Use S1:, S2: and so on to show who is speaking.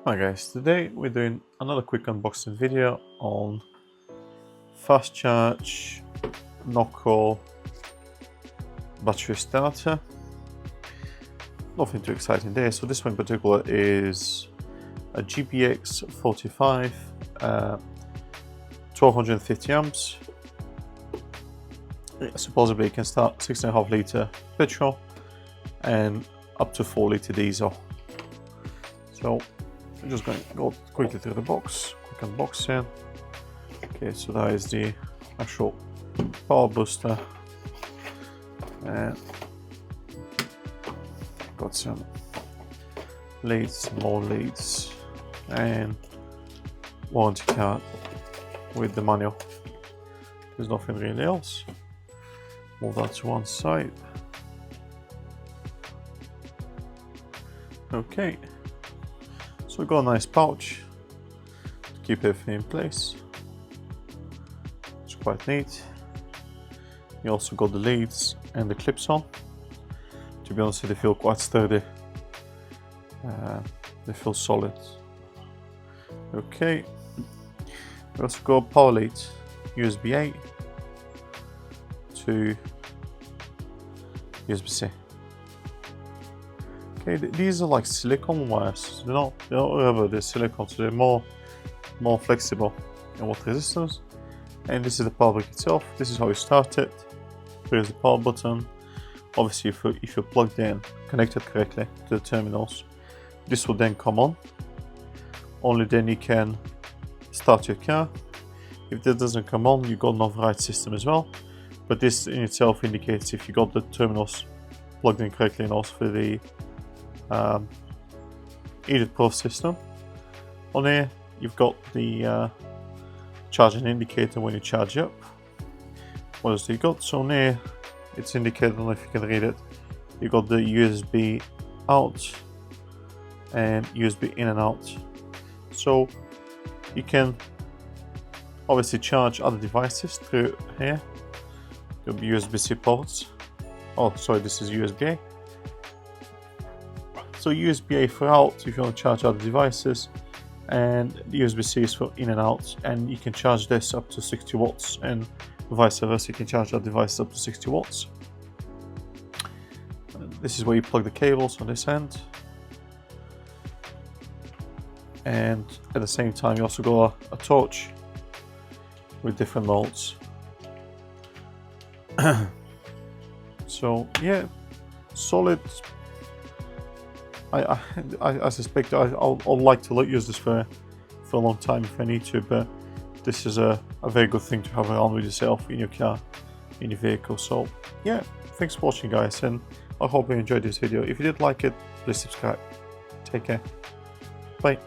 S1: Hi guys, today we're doing another quick unboxing video on fast charge Noco battery starter. Nothing too exciting there. So this one in particular is a GBX45 1250 amps. Supposedly it can start 6.5 litre petrol and up to 4 litre diesel. So I'm just going to go quickly through the box, quick unboxing. Okay, so that is the actual power booster, and got some leads, more leads, and warranty card with the manual. There's nothing really else. Move that to one side. Okay. So we've got a nice pouch to keep everything in place. It's quite neat. You also got the leads and the clips on. To be honest, they feel quite sturdy. They feel solid. Okay. We also got power lead, USB-A to USB-C. Okay, these are like silicone wires. They're not rubber, they're silicone, so they're more flexible and water resistance. And this is the power brick itself. This is how you start it. Here's the power button. Obviously, if you're plugged in, connected correctly to the terminals, this will then come on. Only then you can start your car. If that doesn't come on, you got an override system as well. But this in itself indicates if you got the terminals plugged in correctly, and also for the EDIT Pro system. On here you've got the charging indicator when you charge up. What else do you got? So on here it's indicated, I don't know if you can read it, you got the USB out and USB in and out. So you can obviously charge other devices through here. There'll be USB-C ports. Oh sorry, this is USB-A. So USB-A for out if you want to charge other devices, and the USB-C is for in and out, and you can charge this up to 60 watts and vice versa, you can charge other devices up to 60 watts. And this is where you plug the cables on this end, and at the same time you also got a torch with different modes. So yeah, solid. I suspect I'll like to use this for a long time if I need to, but this is a very good thing to have around with yourself in your car, in your vehicle. So yeah, thanks for watching guys, and I hope you enjoyed this video. If you did like it, please subscribe. Take care. Bye.